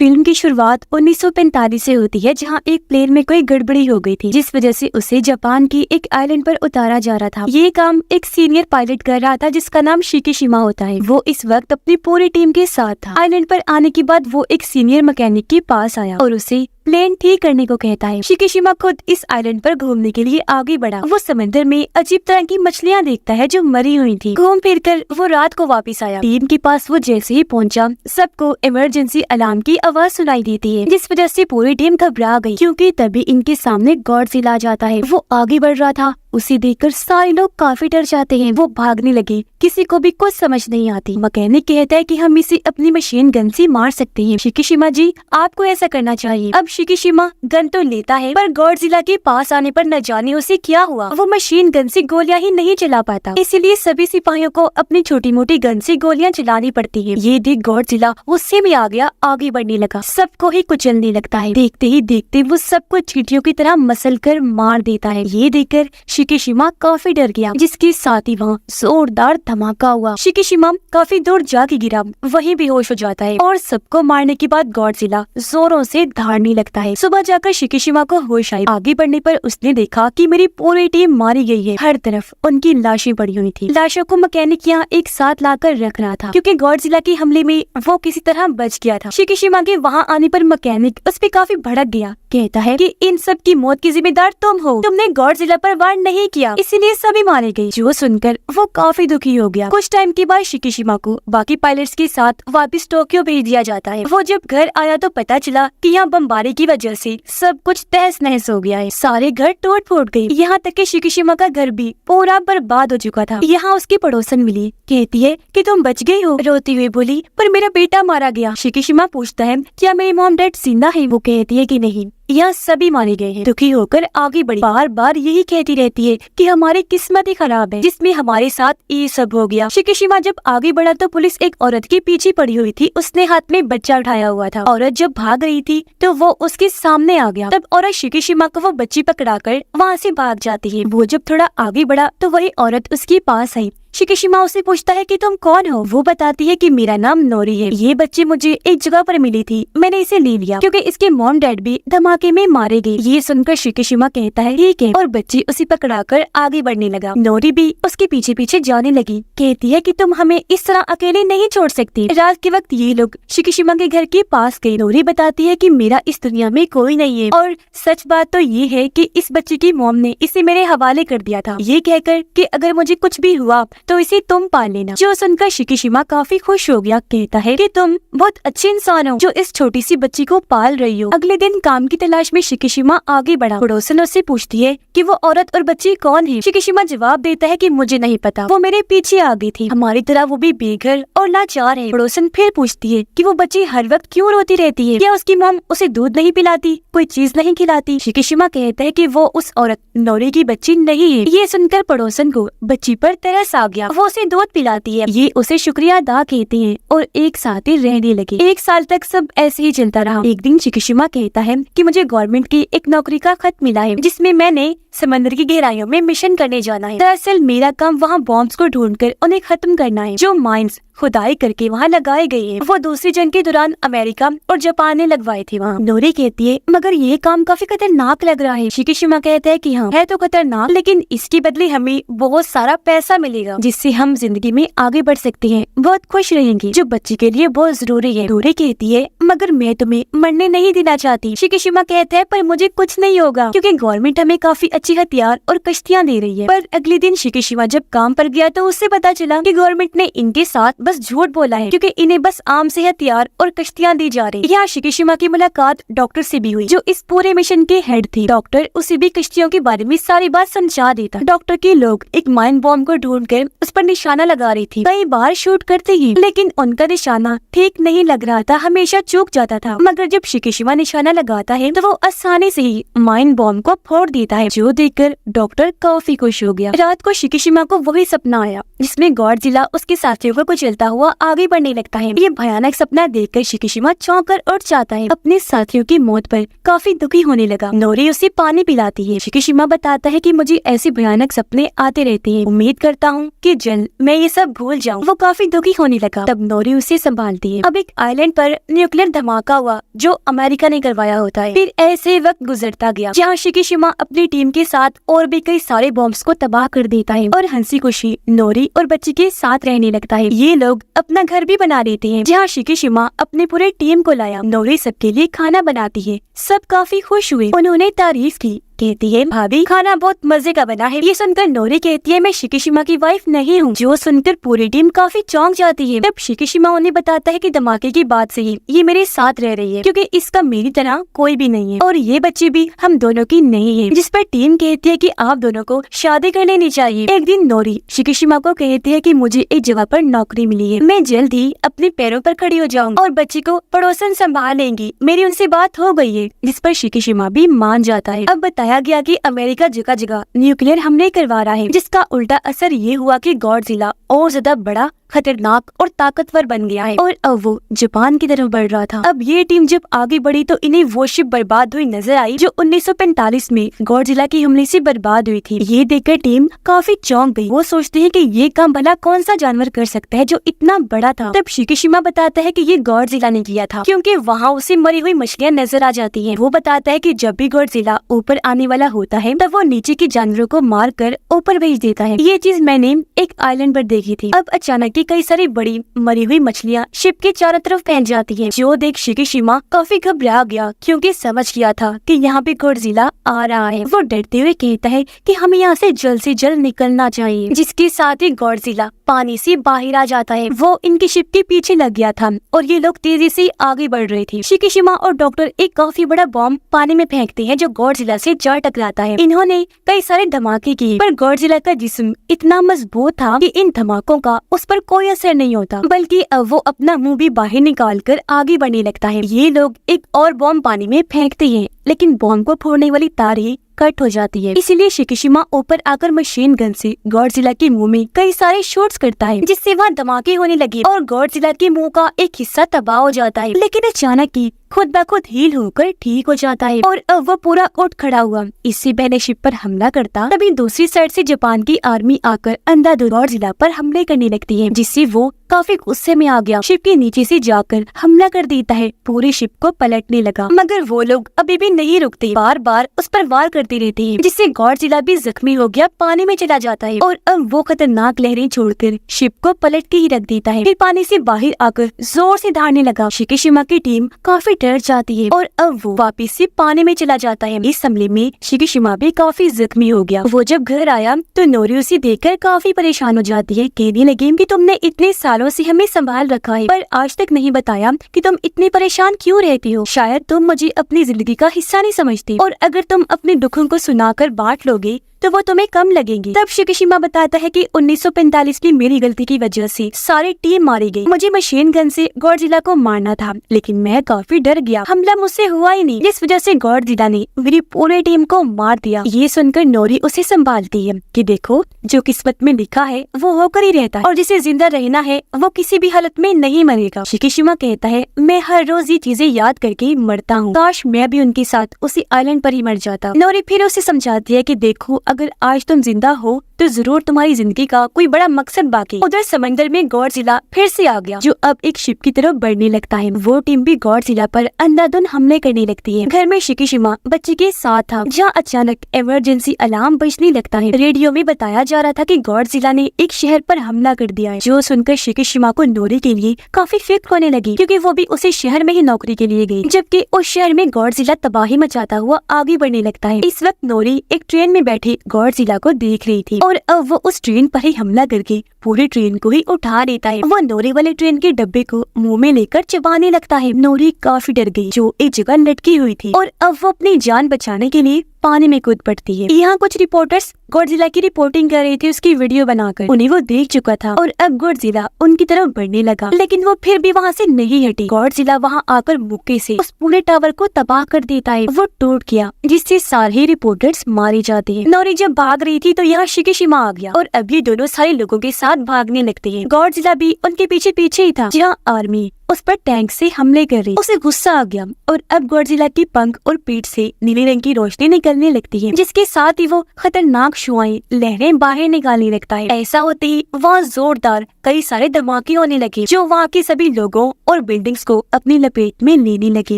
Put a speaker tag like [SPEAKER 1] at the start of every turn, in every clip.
[SPEAKER 1] Film की शुरुआत 1945 से होती है, जहां एक प्लेन में कोई गड़बड़ी हो गई थी, जिस वजह से उसे जापान की एक आइलैंड पर उतारा जा रहा था। ये काम एक सीनियर पायलट कर रहा था, जिसका नाम शिकीशिमा होता है। वो इस वक्त अपनी पूरी टीम के साथ था। आइलैंड पर आने के बाद वो एक सीनियर मैकेनिक के पास आया और उसे प्लेन ठीक करने को कहता है। शिकीशिमा खुद इस आइलैंड पर घूमने के लिए आगे बढ़ा। वो समंदर में अजीब तरह की मछलियाँ देखता है जो मरी हुई थी। घूम फिर कर वो रात को वापस आया। टीम के पास वो जैसे ही पहुंचा, सबको इमरजेंसी अलार्म की आवाज सुनाई देती है, जिस वजह से पूरी टीम घबरा गई, क्योंकि तभी इनके सामने गॉडजिला आ जाता है। वो आगे बढ़ रहा था, उसे देखकर सारे लोग काफी डर जाते हैं। वो भागने लगे, किसी को भी कुछ समझ नहीं आती। मैकेनिक कहता है कि हम इसे अपनी मशीन गन से मार सकते हैं। शिकीशिमा जी, आपको ऐसा करना चाहिए। अब शिकीशिमा गन तो लेता है, पर गॉडजिला के पास आने पर न जाने उसे क्या हुआ। वो मशीन गन से गोलियां ही नहीं चला पाता, इसीलिए सभी सिपाहियों को अपनी छोटी मोटी गन से गोलियां चलानी पड़ती है। ये देख गॉडजिला गुस्से में आ गया, आगे बढ़ने लगा, सबको ही कुचलने लगता है। देखते ही देखते वो सबको चींटियों की तरह मसल कर मार देता है। ये देखकर शिकीशिमा काफी डर गया, जिसके साथ ही वहाँ जोरदार धमाका हुआ। शिकीशिमा काफी दूर जाके गिरा, वहीं बेहोश हो जाता है और सबको मारने के बाद गॉडजिला जोरों से धाड़ने लगता है। सुबह जाकर शिकीशिमा को होश आई। आगे बढ़ने पर उसने देखा कि मेरी पूरी टीम मारी गई है। हर तरफ उनकी लाशें पड़ी हुई थी। लाशों को मैकेनिक यहाँ एक साथ लाकर रख रहा था, क्योंकि गॉडजिला के हमले में वो किसी तरह बच गया था। शिकीशिमा के वहाँ आने पर मैकेनिक उस पे काफी भड़क गया, कहता है कि इन सब की मौत की जिम्मेदार तुम हो, तुमने गॉडजिला पर वार नहीं किया, इसीलिए सभी मारे गए। जो सुनकर वो काफी दुखी हो गया। कुछ टाइम के बाद शिकीशिमा को बाकी पायलट्स के साथ वापस टोक्यो भेज दिया जाता है। वो जब घर आया तो पता चला कि यहाँ बमबारी की वजह से सब कुछ तहस नहस हो गया है। सारे घर टूट फूट गए, यहाँ तक कि शिकीशिमा का घर भी पूरा बर्बाद हो चुका था। यहाँ उसकी पड़ोसन मिली, कहती है कि तुम बच गई हो। रोती हुई बोली, पर मेरा बेटा मारा गया। शिकीशिमा पूछता है, क्या मेरे मॉम डैड जिंदा है? वो कहती है कि नहीं, यहाँ सभी मारे गए हैं। दुखी होकर आगे बढ़ी, बार बार यही कहती रहती है कि हमारी किस्मत ही खराब है, जिसमें हमारे साथ ये सब हो गया। शिकीशिमा जब आगे बढ़ा तो पुलिस एक औरत के पीछे पड़ी हुई थी। उसने हाथ में बच्चा उठाया हुआ था। औरत जब भाग रही थी तो वो उसके सामने आ गया। तब औरत शिकीशिमा को वो बच्ची पकड़ाकर वहाँ से भाग जाती है। वो जब थोड़ा आगे बढ़ा तो वही औरत उसके पास आई। शिकीशिमा उसे पूछता है कि तुम कौन हो? वो बताती है कि मेरा नाम नोरी है। ये बच्ची मुझे एक जगह पर मिली थी, मैंने इसे ले लिया क्योंकि इसके मॉम डैड भी धमाके में मारे गए। ये सुनकर शिकीशिमा कहता है ठीक है, और बच्ची उसे पकड़ाकर आगे बढ़ने लगा। नोरी भी उसके पीछे पीछे जाने लगी, कहती है कि तुम हमें इस तरह अकेले नहीं छोड़ सकती। रात के वक्त ये लोग शिकीशिमा के घर के पास गए। नोरी बताती है कि मेरा इस दुनिया में कोई नहीं है, और सच बात तो ये है कि इस बच्ची की मॉम ने इसे मेरे हवाले कर दिया था, ये कहकर कि अगर मुझे कुछ भी हुआ तो इसे तुम पाल लेना। जो सुनकर शिकीशिमा काफी खुश हो गया, कहता है कि तुम बहुत अच्छे इंसान हो जो इस छोटी सी बच्ची को पाल रही हो। अगले दिन काम की तलाश में शिकीशिमा आगे बढ़ा। पड़ोसन उससे पूछती है कि वो औरत और बच्ची कौन है? शिकीशिमा जवाब देता है कि मुझे नहीं पता, वो मेरे पीछे आ गई थी। हमारी तरह वो भी बेघर और लाचार है। पड़ोसन फिर पूछती है कि वो बच्ची हर वक्त क्यों रोती रहती है? क्या उसकी मॉम उसे दूध नहीं पिलाती, कोई चीज नहीं खिलाती? शिकीशिमा कहता है कि वो उस औरत नोरी की बच्ची नहीं है। ये सुनकर पड़ोसन को बच्ची पर तरस आ गया। वो उसे दूध पिलाती है। ये उसे शुक्रिया अदा कहते हैं और एक साथ ही रहने लगे। 1 साल तक सब ऐसे ही चलता रहा। एक दिन शिकीशिमा कहता है कि मुझे गवर्नमेंट की एक नौकरी का खत मिला है, जिसमें मैंने समंदर की गहराइयों में मिशन करने जाना है। दरअसल मेरा काम वहाँ बॉम्ब्स को ढूंढकर उन्हें खत्म करना है, जो माइंस खुदाई करके वहाँ लगाए गए हैं। वो दूसरी जंग के दौरान अमेरिका और जापान ने लगवाए थे वहाँ। नोरी कहती है, मगर ये काम काफी खतरनाक लग रहा है। शिकीशिमा कहता है कि हाँ, है तो खतरनाक, लेकिन इसके बदले हमें बहुत सारा पैसा मिलेगा, जिससे हम जिंदगी में आगे बढ़ सकते हैं, बहुत खुश रहेंगे, जो बच्चे के लिए बहुत जरूरी है। नोरी कहती है, मगर मैं तुम्हें मरने नहीं देना चाहती। शिकीशिमा कहता है, पर मुझे कुछ नहीं होगा, क्योंकि गवर्नमेंट हमें काफी अच्छे हथियार और कश्तियाँ दे रही है। पर अगले दिन शिकीशिमा जब काम पर गया तो उससे पता चला कि गवर्नमेंट ने इनके साथ बस झूठ बोला है, क्योंकि इन्हें बस आम से हथियार और कश्तियाँ दी जा रही। यहाँ शिकीशिमा की मुलाकात डॉक्टर से भी हुई, जो इस पूरे मिशन के हेड थे। डॉक्टर उसे भी कश्तियों के बारे में सारी बात समझा देता। डॉक्टर के लोग एक माइन बॉम्ब को ढूंढकर उस पर निशाना लगा रही थी। कई बार शूट करते ही, लेकिन उनका निशाना ठीक नहीं लग रहा था, हमेशा चूक जाता था। मगर जब शिकीशिमा निशाना लगाता है तो वो आसानी से ही माइन बॉम्ब को फोड़ देता है, जो देखकर डॉक्टर काफी खुश हो गया। रात को शिकीशिमा को वही सपना आया, जिसमें गॉडजिला उसके साथियों को कुचलता चलता हुआ आगे बढ़ने लगता है। ये भयानक सपना देखकर शिकिशिमा चौंक कर उठ जाता है। अपने साथियों की मौत पर काफी दुखी होने लगा। नोरी उसे पानी पिलाती है। शिकिशिमा बताता है कि मुझे ऐसे भयानक सपने आते रहते हैं, उम्मीद करता हूँ कि जल्द मैं ये सब भूल जाऊँ। वो काफी दुखी होने लगा। तब नोरी उसे संभालती है। अब एक आइलैंड पर न्यूक्लियर धमाका हुआ जो अमेरिका ने करवाया होता है। फिर ऐसे वक्त गुजरता गया जहाँ शिकिशिमा अपनी टीम के साथ और भी कई सारे बॉम्ब्स को तबाह कर देता है और हंसी खुशी नोरी और बच्ची के साथ रहने लगता है। ये लोग अपना घर भी बना लेते हैं जहाँ शिकिशिमा अपने पूरे टीम को लाया। नोरी सबके लिए खाना बनाती है। सब काफी खुश हुए। उन्होंने तारीफ की। कहती है, भाभी खाना बहुत मजे का बना है। ये सुनकर नोरी कहती है, मैं शिकिशिमा की वाइफ नहीं हूँ। जो सुनकर पूरी टीम काफी चौंक जाती है। तब शिकिशिमा उन्हें बताता है कि धमाके की बात से ही ये मेरे साथ रह रही है क्योंकि इसका मेरी तरह कोई भी नहीं है और ये बच्ची भी हम दोनों की नहीं है। जिस पर टीम कहती है कि आप दोनों को शादी कर लेनी चाहिए। एक दिन नोरी शिकिशिमा को कहती है कि मुझे एक जगह पर नौकरी मिली है, मैं जल्द ही अपने पैरों पर खड़ी हो जाऊंगी और बच्ची को पड़ोसन संभाल लेंगी। मेरी उनसे बात हो गई है। जिस पर शिकिशिमा भी मान जाता है। अब बताया गया कि अमेरिका जगह जगह न्यूक्लियर हमले करवा रहा है, जिसका उल्टा असर ये हुआ कि गॉडजिला और ज्यादा बड़ा, खतरनाक और ताकतवर बन गया है और अब वो जापान की तरफ बढ़ रहा था। अब ये टीम जब आगे बढ़ी तो इन्हें वो शिप बर्बाद हुई नजर आई जो 1945 में गॉडजिला की हमले से बर्बाद हुई थी। ये देखकर टीम काफी चौंक गई। वो सोचते हैं कि ये काम भला कौन सा जानवर कर सकता है जो इतना बड़ा था। तब शिकिशिमा बताता है कि ये गॉडजिला ने किया था क्योंकि वहाँ उसे मरी हुई मछलियाँ नजर आ जाती है। वो बताता है कि जब भी गॉडजिला ऊपर आने वाला होता है तब वो नीचे के जानवरों को मार कर ऊपर भेज देता है। ये चीज मैंने एक आइलैंड पर देखी थी। अब अचानक कई सारी बड़ी मरी हुई मछलियाँ शिप के चारों तरफ फैल जाती हैं। जो देख शिकिशिमा काफी घबरा गया क्योंकि समझ गया था कि यहाँ पे गॉडजिला आ रहा है। वो डरते हुए कहता है कि हमें यहाँ से जल्द निकलना चाहिए। जिसके साथ ही गॉडजिला पानी से बाहर आ जाता है। वो इनकी शिप के पीछे लग गया था और ये लोग तेजी से आगे बढ़ रहे थे। शिकिशिमा और डॉक्टर एक काफी बड़ा बॉम्ब पानी में फेंकते हैं जो गॉडजिला से जा टकराता है। इन्होंने कई सारे धमाके किए पर गॉडजिला का जिस्म इतना मजबूत था कि इन धमाकों का उस पर कोई असर नहीं होता, बल्कि अब वो अपना मुंह भी बाहर निकाल कर आगे बढ़ने लगता है। ये लोग एक और बॉम्ब पानी में फेंकते हैं लेकिन बॉम्ब को फोड़ने वाली तार ही कट हो जाती है। इसीलिए शिकिशिमा ऊपर आकर मशीन गन से गॉडजिला के मुंह में कई सारे शॉट्स करता है जिससे वहाँ धमाके होने लगे और गॉडजिला के मुंह का एक हिस्सा तबाह हो जाता है। लेकिन अचानक ही खुद ब खुद हील होकर ठीक हो जाता है और अब वो पूरा उठ खड़ा हुआ। इससे पहले शिप पर हमला करता तभी दूसरी साइड से जापान की आर्मी आकर अंधाधुंध गॉडजिला पर हमले करने लगती है जिससे वो काफी गुस्से में आ गया। शिप के नीचे से जाकर हमला कर देता है। पूरी शिप को पलटने लगा मगर वो लोग अभी भी नहीं रुकते, बार बार उस पर वार करते रहते हैं जिससे गॉडजिला भी जख्मी हो गया, पानी में चला जाता है और अब वो खतरनाक लहरें छोड़कर शिप को पलट के ही रख देता है। फिर पानी से बाहर आकर जोर से दहाड़ने लगा। शिकिशिमा की टीम काफी डर जाती है और अब वो वापस से पानी में चला जाता है। इस हमले में शिकिशिमा भी काफी जख्मी हो गया। वो जब घर आया तो नोरी उसे देखकर काफी परेशान हो जाती है। कहने लगी कि तुमने इतने सालों से हमें संभाल रखा है पर आज तक नहीं बताया कि तुम इतने परेशान क्यों रहती हो। शायद तुम मुझे अपनी जिंदगी का हिस्सा नहीं समझती और अगर तुम अपने दुखों को सुनाकर बांट लोगे तो वो तुम्हें कम लगेंगी। तब शिकिशिमा बताता है कि 1945 की मेरी गलती की वजह से सारी टीम मारी गई। मुझे मशीन गन से गॉडजिला को मारना था लेकिन मैं काफी डर गया। हमला मुझसे हुआ ही नहीं, जिस वजह से गॉडजिला ने मेरी पूरी टीम को मार दिया। ये सुनकर नोरी उसे संभालती है कि देखो जो किस्मत में लिखा है वो होकर ही रहता है और जिसे जिंदा रहना है वो किसी भी हालत में नहीं मरेगा। शिकिशिमा कहता है मैं हर रोज ये चीजें याद करके मरता हूँ, काश मैं भी उनके साथ उसी आइलैंड पर ही मर जाता। नोरी फिर उसे समझाती है कि देखो अगर आज तुम जिंदा हो तो जरूर तुम्हारी जिंदगी का कोई बड़ा मकसद बाकी। उधर समंदर में गॉडजिला फिर से आ गया जो अब एक शिप की तरफ बढ़ने लगता है। वो टीम भी गॉडजिला पर अंधाधुंध हमले करने लगती है। घर में शिकिशिमा बच्चे के साथ था जहाँ अचानक इमरजेंसी अलार्म बजने लगता है। रेडियो में बताया जा रहा था कि गॉडजिला ने एक शहर पर हमला कर दिया है। जो सुनकर शिकिशिमा को नोरी के लिए काफी फिक्र होने लगी क्योंकि वो भी उसी शहर में ही नौकरी के लिए गई, जबकि उस शहर में गॉडजिला तबाही मचाता हुआ आगे बढ़ने लगता है। इस वक्त नोरी एक ट्रेन में बैठे गॉडजिला को देख रही थी और अब वो उस ट्रेन पर ही हमला करके पूरी ट्रेन को ही उठा लेता है। वो नोरी वाले ट्रेन के डब्बे को मुंह में लेकर चबाने लगता है। नोरी काफी डर गई जो एक जगह लटकी हुई थी और अब वो अपनी जान बचाने के लिए पानी में कूद पड़ती है। यहाँ कुछ रिपोर्टर्स गॉडजिला की रिपोर्टिंग कर रही थी उसकी वीडियो बनाकर। उन्हें वो देख चुका था और अब गॉडजिला उनकी तरफ बढ़ने लगा, लेकिन वो फिर भी वहाँ से नहीं हटी। गॉडजिला वहाँ आकर मुक्के से उस पूरे टावर को तबाह कर देता है। वो टूट गया, जिससे सारे रिपोर्टर्स मारे जाते हैं। नोरी जब भाग रही थी तो यहाँ शिकीशिमा आ गया और अब ये दोनों सारे लोगों के साथ भागने लगते हैं। गॉडजिला भी उनके पीछे पीछे ही था, जहाँ आर्मी उस पर टैंक से हमले कर रही। उसे गुस्सा आ गया और अब गॉडजिला की पंख और पीठ से नीले रंग की रोशनी निकलने लगती है, जिसके साथ ही वो खतरनाक शुआएं लहरें बाहर निकालने लगता है। ऐसा होते ही वहाँ जोरदार कई सारे धमाके होने लगे, जो वहाँ के सभी लोगों और बिल्डिंग्स को अपनी लपेट में लेने लगे।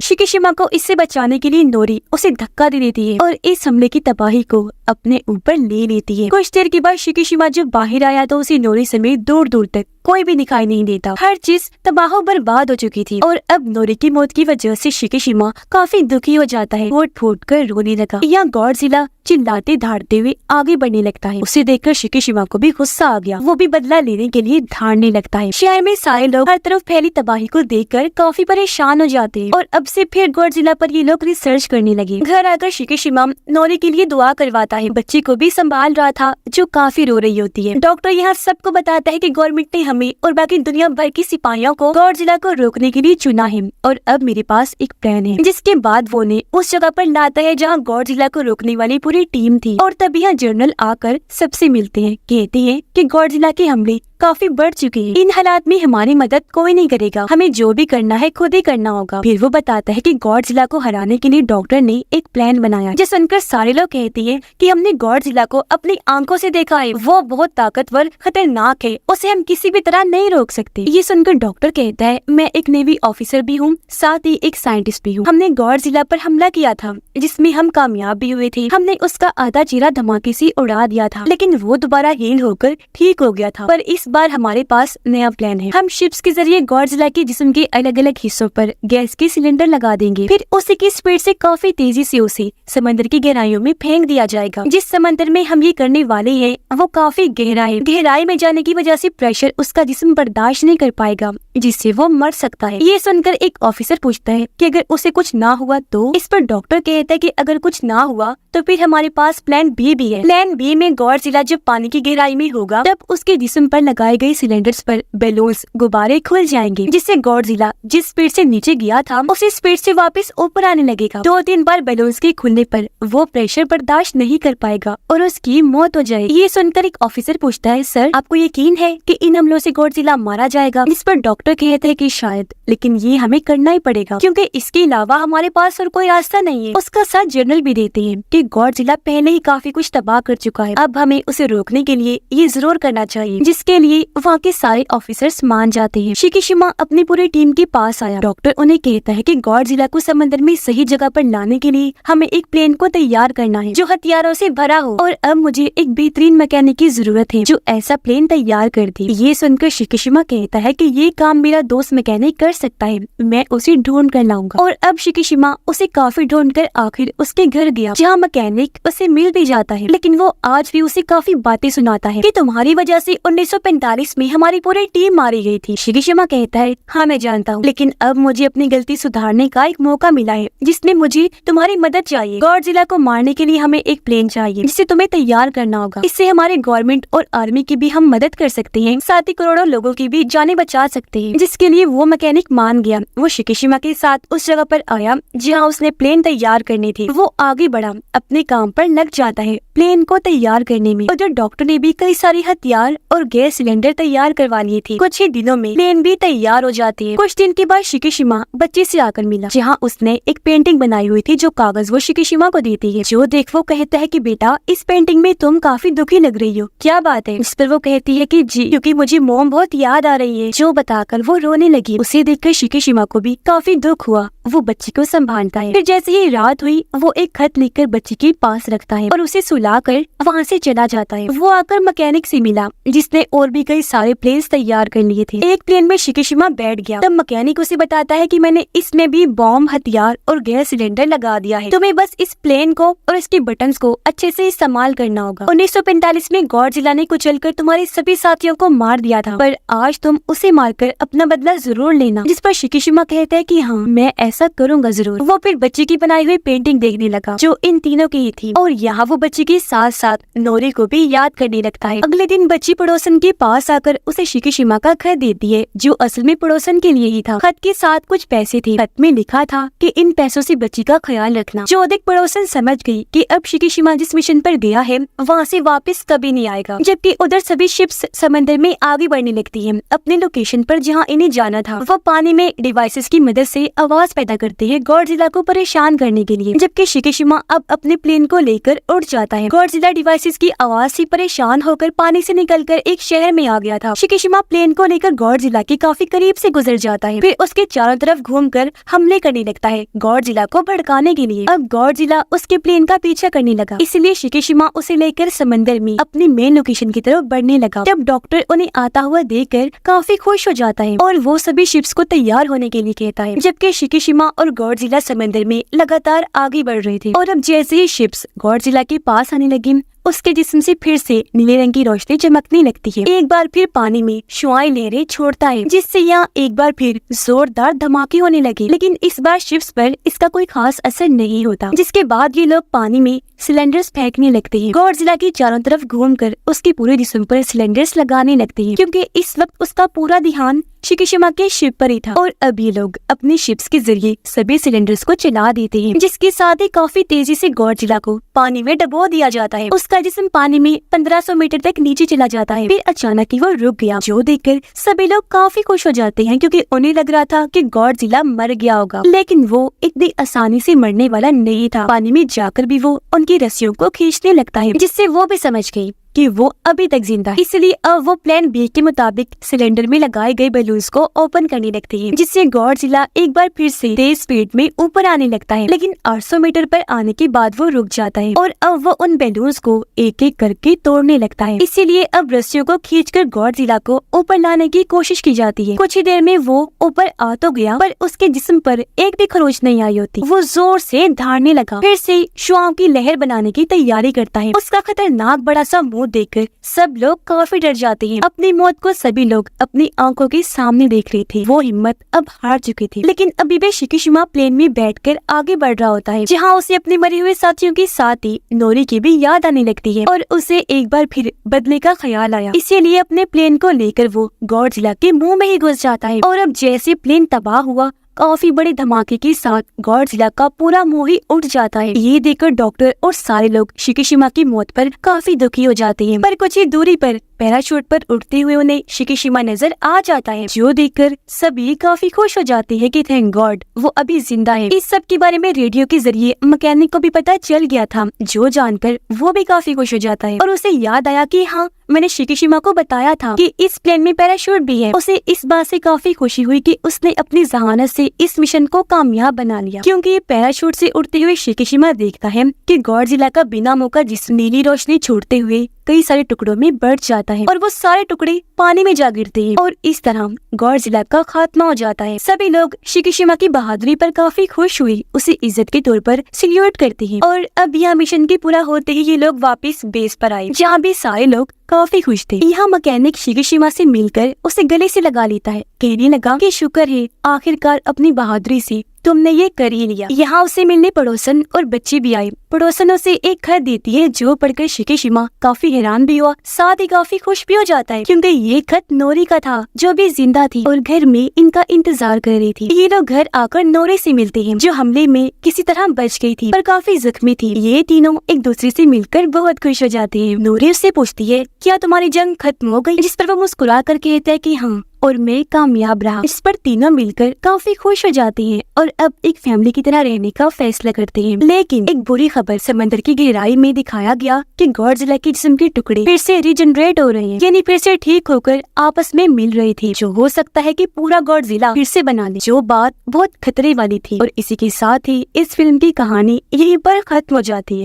[SPEAKER 1] शिकीशिमा को इससे बचाने के लिए नोरी उसे धक्का दे देती है और इस हमले की तबाही को अपने ऊपर ले लेती है। कुछ देर के बाद शिकीशिमा जब बाहर आया तो उसे नोरी समेत दूर दूर तक कोई भी दिखाई नहीं देता। हर चीज तबाह बर्बाद हो चुकी थी और अब नोरी की मौत की वजह से शिकीशिमा काफी दुखी हो जाता है। फूट फूट कर रोने लगा। यहाँ गॉडजिला चिल्लाते धाड़ते हुए आगे बढ़ने लगता है। उसे देखकर शिकीशिमा को भी गुस्सा आ गया। वो भी बदला लेने के लिए धाड़ने लगता है। शहर में सारे लोग हर तरफ फैली तबाही को देखकर काफी परेशान हो जाते हैं और अब से फिर गॉडजिला पर ये लोग रिसर्च करने लगे। घर आकर शिकीशिमा नोरी के लिए दुआ करवाता है। बच्ची को भी संभाल रहा था जो काफी रो रही होती है। डॉक्टर यहाँ सबको बताता है कि गवर्नमेंट ने हमें और बाकी दुनिया भर की सिपाहियों को गॉडजिला को रोकने के लिए चुना है और अब मेरे पास एक प्लान है। जिसके बाद वो ने उस जगह पर लाता है जहाँ गॉडजिला को रोकने वाली पूरी टीम थी और तब यहाँ जर्नल आकर सबसे मिलते हैं। कहते हैं कि गॉडजिला के हमले काफी बढ़ चुके हैं। इन हालात में हमारी मदद कोई नहीं करेगा, हमें जो भी करना है खुद ही करना होगा। फिर वो बताता है कि गॉडजिला को हराने के लिए डॉक्टर ने एक प्लान बनाया। जो सुनकर सारे लोग कहते हैं कि हमने गॉडजिला को अपनी आंखों से देखा है, वो बहुत ताकतवर खतरनाक है, उसे हम किसी भी तरह नहीं रोक सकते। ये सुनकर डॉक्टर कहता है मैं एक नेवी ऑफिसर भी हूँ, साथ ही एक साइंटिस्ट भी हूँ। हमने गॉडजिला पर हमला किया था जिसमें हम कामयाब भी हुए थे। हमने उसका आधा चेहरा धमाके से उड़ा दिया था, लेकिन वो दोबारा हील होकर ठीक हो गया था। पर इस बार हमारे पास नया प्लान है। हम शिप्स के जरिए गॉडजिला के जिस्म के अलग अलग हिस्सों पर गैस के सिलेंडर लगा देंगे। फिर उसी की स्पीड से काफी तेजी से उसे समंदर की गहराइयों में फेंक दिया जाएगा। जिस समंदर में हम ये करने वाले हैं वो काफी गहरा है। गहराई में जाने की वजह से प्रेशर उसका जिस्म बर्दाश्त नहीं कर पाएगा, जिससे वो मर सकता है। ये सुनकर एक ऑफिसर पूछता है कि अगर उसे कुछ ना हुआ तो। इस पर डॉक्टर कहता है कि अगर कुछ ना हुआ तो फिर हमारे पास प्लान बी भी है। प्लान बी में गॉडजिला जब पानी की गहराई में होगा तब उसके जिस्म पर लगाए गए सिलेंडर्स पर बैलून्स गुब्बारे खुल जाएंगे, जिससे गॉडजिला जिस स्पीड से नीचे गया था उसी स्पीड से वापस ऊपर आने लगेगा। 2-3 बार बैलून्स के खुलने पर वो प्रेशर बर्दाश्त नहीं कर पाएगा और उसकी मौत हो जाएगी। ये सुनकर एक ऑफिसर पूछता है सर आपको यकीन है कि इन हमलों से गॉडजिला मारा जाएगा? इस पर डॉक्टर कहते हैं कि शायद, लेकिन ये हमें करना ही पड़ेगा क्योंकि इसके अलावा हमारे पास और कोई रास्ता नहीं है। उसका साथ जर्नल भी देते हैं कि गॉडजिला पहले ही काफी कुछ तबाह कर चुका है, अब हमें उसे रोकने के लिए ये जरूर करना चाहिए। जिसके लिए वहाँ के सारे ऑफिसर्स मान जाते हैं। शिकीशिमा अपनी पूरी टीम के पास आया। डॉक्टर उन्हें कहता है कि गॉडजिला को समंदर में सही जगह पर लाने के लिए हमें एक प्लेन को तैयार करना है जो हथियारों से भरा हो और अब मुझे एक बेहतरीन मैकेनिक की जरूरत है जो ऐसा प्लेन तैयार कर दे। ये सुनकर शिकीशिमा कहता है कि ये काम मेरा दोस्त मैकेनिक कर सकता है, मैं उसे ढूंढ कर लाऊंगा। और अब शिकीशिमा उसे काफी ढूंढ कर आखिर उसके घर गया, जहाँ मैकेनिक उसे मिल भी जाता है, लेकिन वो आज भी उसे काफी बातें सुनाता है कि तुम्हारी वजह से 1945 में हमारी पूरी टीम मारी गई थी। शिकीशिमा कहता है हाँ मैं जानता हूँ, लेकिन अब मुझे अपनी गलती सुधारने का एक मौका मिला है जिसमें मुझे तुम्हारी मदद चाहिए। गॉडजिला को मारने के लिए हमें एक प्लेन चाहिए जिसे तुम्हें तैयार करना होगा। इससे हमारे गवर्नमेंट और आर्मी की भी हम मदद कर सकते हैं, साथ ही करोड़ों लोगों की भी जानें बचा सकते हैं। जिसके लिए वो मैकेनिक मान गया। वो शिकीशिमा के साथ उस जगह पर आया जहाँ उसने प्लेन तैयार करने थे। वो आगे बढ़ा, अपने काम पर लग जाता है प्लेन को तैयार करने में। उधर डॉक्टर ने भी कई सारे हथियार और गैस सिलेंडर तैयार करवा लिए थे। कुछ ही दिनों में प्लेन भी तैयार हो जाती है। कुछ दिन के बाद शिकीशिमा बच्चे से आकर मिला, जहाँ उसने एक पेंटिंग बनाई हुई थी जो कागज वो शिकीशिमा को देती है। जो देख वो कहता है कि बेटा इस पेंटिंग में तुम काफी दुखी लग रही हो, क्या बात है? इस पर वो कहती है कि जी क्योंकि मुझे मोम बहुत याद आ रही है। जो बताकर वो रोने लगी। उसे देखकर शिकीशिमा को भी काफी दुख हुआ। वो बच्ची को संभालता है। फिर जैसे ही रात हुई वो एक खत लिखकर बच्ची के पास रखता है और उसे सुलाकर वहाँ से चला जाता है। वो आकर मैकेनिक से मिला जिसने और भी कई सारे प्लेन्स तैयार कर लिए थे। एक प्लेन में शिकीशिमा बैठ गया। तब मैकेनिक उसे बताता है कि मैंने इसमें भी बॉम्ब, हथियार और गैस सिलेंडर लगा दिया है। तुम्हें बस इस प्लेन को और इसके बटन्स को अच्छे से इस्तेमाल करना होगा। 1945 में गॉडजिला ने कुचलकर तुम्हारे सभी साथियों को मार दिया था, पर आज तुम उसे मारकर अपना बदला जरूर लेना। जिस पर शिकीशिमा कहता है कि हाँ, मैं ऐसा करूंगा जरूर। वो फिर बच्चे की बनाई हुई पेंटिंग देखने लगा जो इन तीनों की ही थी, और यहाँ वो बच्चे के साथ साथ नोरी को भी याद करने लगता है। अगले दिन बच्ची पड़ोसन के पास आकर उसे शिकीशिमा का खत देती है, जो असल में पड़ोसन के लिए ही था। खत के साथ कुछ पैसे थे। खत में लिखा था कि इन पैसों से बच्ची का ख्याल रखना। जो अधिक पड़ोसन समझ गई कि अब शिकीशिमा जिस मिशन पर गया है वहाँ से वापस कभी नहीं आएगा। जबकि उधर सभी शिप्स समंदर में आगे बढ़ने लगती है अपने लोकेशन पर जहाँ इन्हें जाना था। वो पानी में डिवाइसेस की मदद से आवाज पैदा करते हैं गॉडजिला को परेशान करने के लिए। जबकि शिकीशिमा अब अपने प्लेन को लेकर उड़ जाता है। गॉडजिला डिवाइसेस की आवाज से परेशान होकर पानी से निकलकर एक शहर में आ गया था। शिकीशिमा प्लेन को लेकर गॉडजिला के काफी करीब से गुजर जाता है, फिर उसके चारों तरफ घूमकर हमले करने लगता है गॉडजिला को भड़काने के लिए। अब गॉडजिला उसके प्लेन का पीछा करने लगा, इसलिए शिकीशिमा उसे लेकर समंदर में अपनी मेन लोकेशन की तरफ बढ़ने लगा। जब डॉक्टर उन्हें आता हुआ देखकर काफी खुश हो जाता है और वो सभी शिप्स को तैयार होने के लिए कहता है। जबकि शिकीशिमा और गॉडजिला समंदर में लगातार आगे बढ़ रहे थे, और अब जैसे ही शिप्स गॉडजिला के पास आने लगी, उसके जिस्म से फिर से नीले रंग की रोशनी चमकने लगती है। एक बार फिर पानी में शुआएं लहरें छोड़ता है, जिससे यहाँ एक बार फिर जोरदार धमाके होने लगे। लेकिन इस बार शिप्स पर इसका कोई खास असर नहीं होता। जिसके बाद ये लोग पानी में सिलेंडर्स फेंकने लगते हैं। गॉडजिला की चारों तरफ घूमकर उसके पूरे जिस्म पर सिलेंडर्स लगाने लगते हैं, क्योंकि इस वक्त उसका पूरा ध्यान शिकीशिमा के शिप पर ही था। और अब ये लोग अपने शिप्स के जरिए सभी सिलेंडर्स को चला देते हैं, जिसके साथ ही काफी तेजी से गॉडजिला को पानी में डबो दिया जाता है। उसका जिस्म पानी में 1500 मीटर तक नीचे चला जाता है। फिर अचानक ही वो रुक गया, जो देखकर सभी लोग काफी खुश हो जाते हैं, क्योंकि उन्हें लग रहा था कि गॉडजिला मर गया होगा। लेकिन वो इतनी आसानी से मरने वाला नहीं था। पानी में जाकर भी वो उनकी रस्सियों को खींचने लगता है, जिससे वो भी समझ गई कि वो अभी तक जिंदा है। इसलिए अब वो प्लान बी के मुताबिक सिलेंडर में लगाए गए बलून्स को ओपन करने लगती है, जिससे गॉडजिला एक बार फिर से तेज स्पीड में ऊपर आने लगता है। लेकिन 800 मीटर पर आने के बाद वो रुक जाता है, और अब वो उन बलून्स को एक एक करके तोड़ने लगता है। इसीलिए अब रस्सियों को खींचकर गॉडजिला को ऊपर लाने की कोशिश की जाती है। कुछ ही देर में वो ऊपर आ तो गया, पर उसके जिस्म पर एक भी खरोच नहीं आई होती। वो जोर से धाड़ने लगा, फिर से शुआओं की लहर बनाने की तैयारी करता है। उसका खतरनाक बड़ा सा मुंह देखकर सब लोग काफी डर जाते हैं। अपनी मौत को सभी लोग अपनी आंखों के सामने देख रहे थे। वो हिम्मत अब हार चुके थे। लेकिन अभी भी शिकीशिमा प्लेन में बैठकर आगे बढ़ रहा होता है, जहाँ उसे अपने मरे हुए साथियों के साथ ही नोरी की भी याद आने लगती है, और उसे एक बार फिर बदले का ख्याल आया। इसीलिए अपने प्लेन को लेकर वो गॉडजिला के मुंह में ही घुस जाता है। और अब जैसे प्लेन तबाह हुआ, काफी बड़े धमाके के साथ गॉडजिला का पूरा मुंह ही उठ जाता है। ये देखकर डॉक्टर और सारे लोग शिकीशिमा की मौत पर काफी दुखी हो जाते हैं। पर कुछ ही दूरी पर पैराशूट पर उड़ते हुए उन्हें शिकीशिमा नजर आ जाता है, जो देखकर सभी काफी खुश हो जाते हैं कि थैंक गॉड वो अभी जिंदा है। इस सब के बारे में रेडियो के जरिए मैकेनिक को भी पता चल गया था, जो जानकर वो भी काफी खुश हो जाता है। और उसे याद आया कि हाँ, मैंने शिकीशिमा को बताया था कि इस प्लेन में पैराशूट भी है। उसे इस बात से काफी खुशी हुई कि उसने अपनी जहानत से इस मिशन को कामयाब बना लिया, क्योंकि पैराशूट से उड़ते हुए शिकीशिमा देखता है कि गॉडजिला का बिना मुंह का जिस्म नीली रोशनी छोड़ते हुए कई सारे टुकड़ों में बढ़ जाता है, और वो सारे टुकड़े पानी में जा गिरते हैं, और इस तरह गॉडजिला का खात्मा हो जाता है। सभी लोग शिकीशिमा की बहादुरी पर काफी खुश हुए, उसे इज्जत के तौर पर सल्यूट करते हैं। और अब यह मिशन के पूरा होते ही ये लोग वापस बेस पर आए, जहाँ भी सारे लोग काफी खुश थे। यहाँ मैकेनिक शिकीशिमा से मिलकर उसे गले से लगा लेता है, कहने लगा कि शुक्र है आखिरकार अपनी बहादुरी से तुमने ये कर ही लिया। यहाँ उसे मिलने पड़ोसन और बच्चे भी आए। पड़ोसन उसे एक खत देती है, जो पढ़कर शिकीशिमा काफी हैरान भी हुआ, साथ ही काफी खुश भी हो जाता है, क्योंकि ये खत नोरी का था, जो भी जिंदा थी और घर में इनका इंतजार कर रही थी। ये लोग घर आकर नोरी से मिलते हैं, जो हमले में किसी तरह बच गई थी पर काफी जख्मी थी। ये तीनों एक दूसरे से मिलकर बहुत खुश हो जाते हैं। नोरी उससे पूछती है, क्या तुम्हारी जंग खत्म हो गई? जिस पर वो मुस्कुरा कर कहता है कि हाँ, और मैं कामयाब रहा। इस पर तीनों मिलकर काफी खुश हो जाते हैं और अब एक फैमिली की तरह रहने का फैसला करते हैं। लेकिन एक बुरी खबर समंदर की गहराई में दिखाया गया कि गॉडजिला के जिस्म के टुकड़े फिर से रीजनरेट हो रहे हैं, यानी फिर से ठीक होकर आपस में मिल रहे थे, जो हो सकता है कि पूरा गॉडजिला फिर से बना ले, जो बात बहुत खतरे वाली थी। और इसी के साथ ही इस फिल्म की कहानी यहीं पर खत्म हो जाती है।